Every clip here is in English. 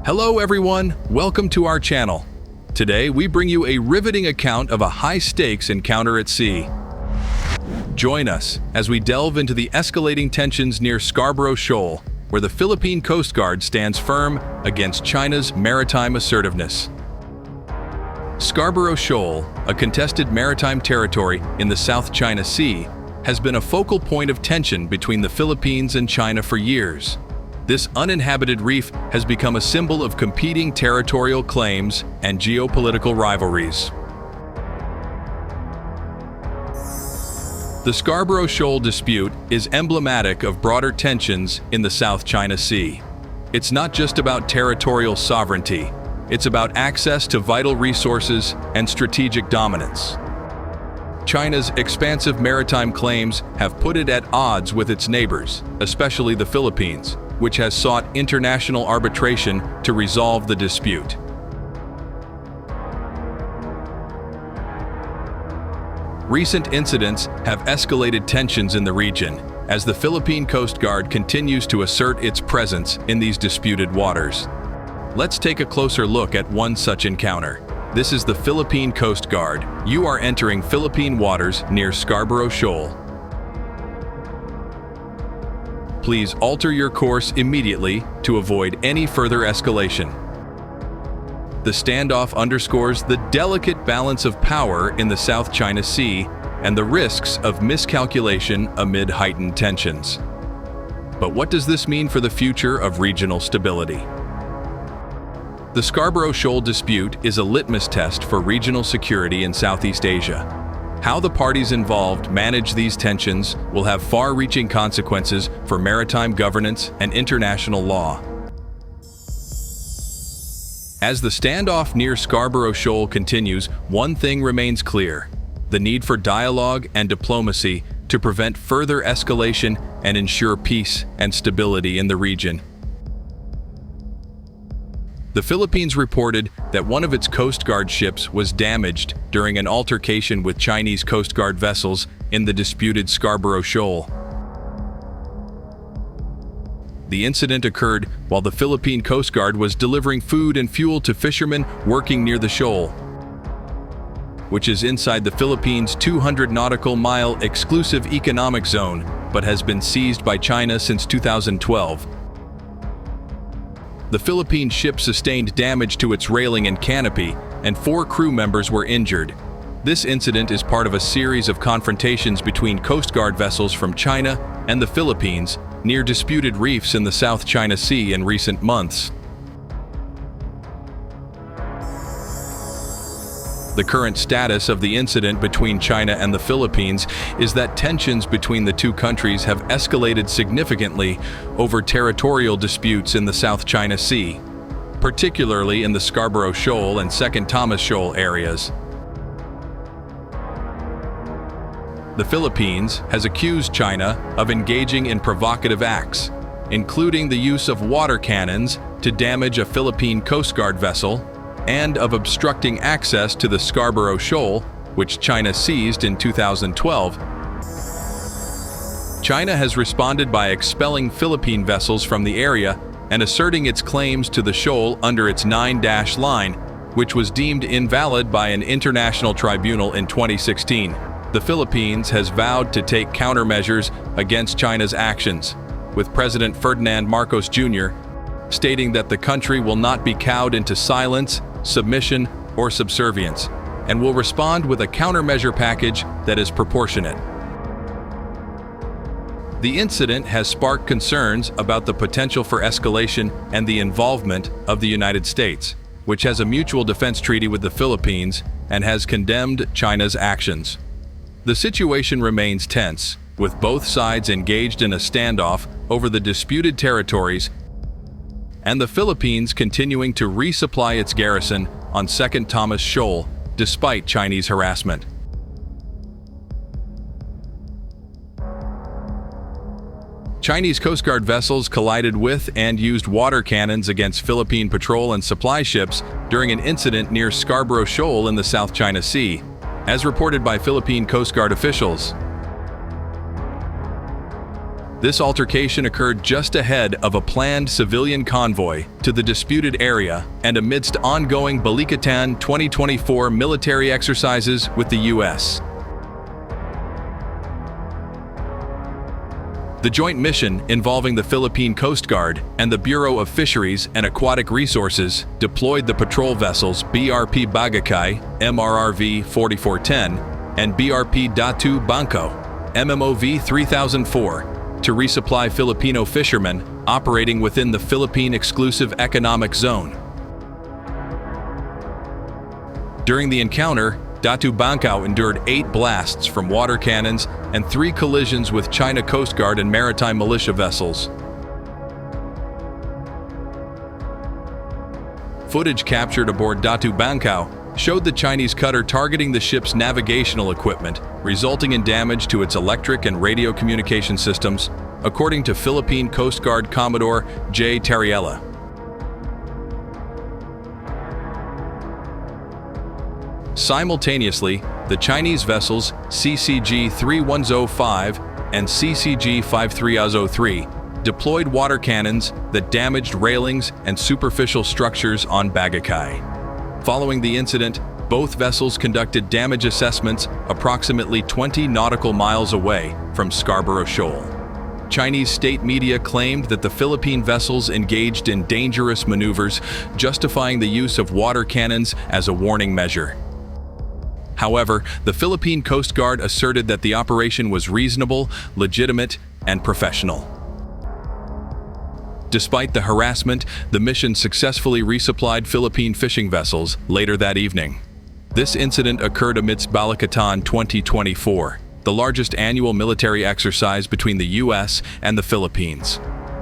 Hello everyone, welcome to our channel. Today we bring you a riveting account of a high-stakes encounter at sea. Join us as we delve into the escalating tensions near Scarborough Shoal, where the Philippine Coast Guard stands firm against China's maritime assertiveness. Scarborough Shoal, a contested maritime territory in the South China Sea, has been a focal point of tension between the Philippines and China for years. This uninhabited reef has become a symbol of competing territorial claims and geopolitical rivalries. The Scarborough Shoal dispute is emblematic of broader tensions in the South China Sea. It's not just about territorial sovereignty, it's about access to vital resources and strategic dominance. China's expansive maritime claims have put it at odds with its neighbors, especially the Philippines, which has sought international arbitration to resolve the dispute. Recent incidents have escalated tensions in the region as the Philippine Coast Guard continues to assert its presence in these disputed waters. Let's take a closer look at one such encounter. This is the Philippine Coast Guard. You are entering Philippine waters near Scarborough Shoal. Please alter your course immediately to avoid any further escalation. The standoff underscores the delicate balance of power in the South China Sea and the risks of miscalculation amid heightened tensions. But what does this mean for the future of regional stability? The Scarborough Shoal dispute is a litmus test for regional security in Southeast Asia. How the parties involved manage these tensions will have far-reaching consequences for maritime governance and international law. As the standoff near Scarborough Shoal continues, one thing remains clear: the need for dialogue and diplomacy to prevent further escalation and ensure peace and stability in the region. The Philippines reported that one of its Coast Guard ships was damaged during an altercation with Chinese Coast Guard vessels in the disputed Scarborough Shoal. The incident occurred while the Philippine Coast Guard was delivering food and fuel to fishermen working near the shoal, which is inside the Philippines' 200 nautical mile exclusive economic zone, but has been seized by China since 2012. The Philippine ship sustained damage to its railing and canopy, and 4 crew members were injured. This incident is part of a series of confrontations between Coast Guard vessels from China and the Philippines near disputed reefs in the South China Sea in recent months. The current status of the incident between China and the Philippines is that tensions between the two countries have escalated significantly over territorial disputes in the South China Sea, particularly in the Scarborough Shoal and Second Thomas Shoal areas. The Philippines has accused China of engaging in provocative acts, including the use of water cannons to damage a Philippine Coast Guard vessel, and of obstructing access to the Scarborough Shoal, which China seized in 2012. China has responded by expelling Philippine vessels from the area and asserting its claims to the shoal under its 9-dash line, which was deemed invalid by an international tribunal in 2016. The Philippines has vowed to take countermeasures against China's actions, with President Ferdinand Marcos Jr. stating that the country will not be cowed into silence, submission, or subservience, and will respond with a countermeasure package that is proportionate. The incident has sparked concerns about the potential for escalation and the involvement of the United States, which has a mutual defense treaty with the Philippines and has condemned China's actions. The situation remains tense, with both sides engaged in a standoff over the disputed territories, and the Philippines continuing to resupply its garrison on Second Thomas Shoal despite Chinese harassment. Chinese Coast Guard vessels collided with and used water cannons against Philippine patrol and supply ships during an incident near Scarborough Shoal in the South China Sea, as reported by Philippine Coast Guard officials. This altercation occurred just ahead of a planned civilian convoy to the disputed area and amidst ongoing Balikatan 2024 military exercises with the U.S. The joint mission, involving the Philippine Coast Guard and the Bureau of Fisheries and Aquatic Resources, deployed the patrol vessels BRP Bagakay, MRRV 4410, and BRP Datu Bangko, MMOV 3004, to resupply Filipino fishermen operating within the Philippine Exclusive Economic Zone. During the encounter, Datu Bangko endured 8 blasts from water cannons and 3 collisions with China Coast Guard and maritime militia vessels. Footage captured aboard Datu Bangko showed the Chinese cutter targeting the ship's navigational equipment, resulting in damage to its electric and radio communication systems, according to Philippine Coast Guard Commodore J. Tariella. Simultaneously, the Chinese vessels CCG 3105 and CCG 5303 deployed water cannons that damaged railings and superficial structures on Bagakay. Following the incident, both vessels conducted damage assessments approximately 20 nautical miles away from Scarborough Shoal. Chinese state media claimed that the Philippine vessels engaged in dangerous maneuvers, justifying the use of water cannons as a warning measure. However, the Philippine Coast Guard asserted that the operation was reasonable, legitimate, and professional. Despite the harassment, the mission successfully resupplied Philippine fishing vessels later that evening. This incident occurred amidst Balikatan 2024, the largest annual military exercise between the U.S. and the Philippines.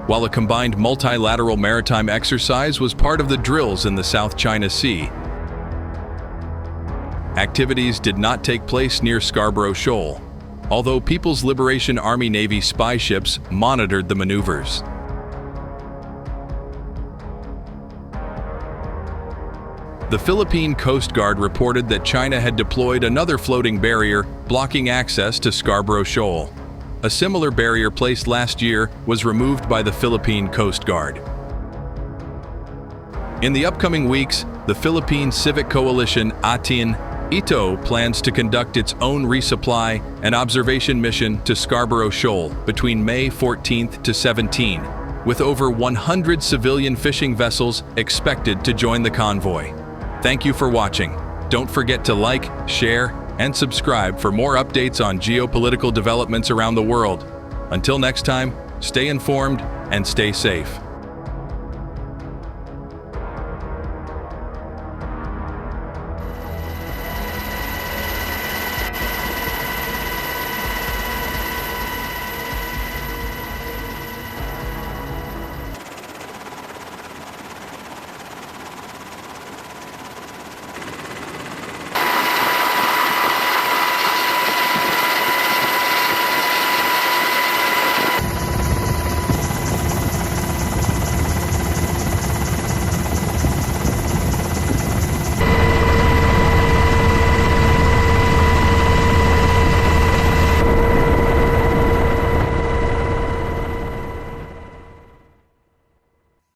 While a combined multilateral maritime exercise was part of the drills in the South China Sea, activities did not take place near Scarborough Shoal, although People's Liberation Army Navy spy ships monitored the maneuvers. The Philippine Coast Guard reported that China had deployed another floating barrier blocking access to Scarborough Shoal. A similar barrier placed last year was removed by the Philippine Coast Guard. In the upcoming weeks, the Philippine Civic Coalition Atin Ito plans to conduct its own resupply and observation mission to Scarborough Shoal between May 14th to 17, with over 100 civilian fishing vessels expected to join the convoy. Thank you for watching. Don't forget to like, share, and subscribe for more updates on geopolitical developments around the world. Until next time, stay informed and stay safe.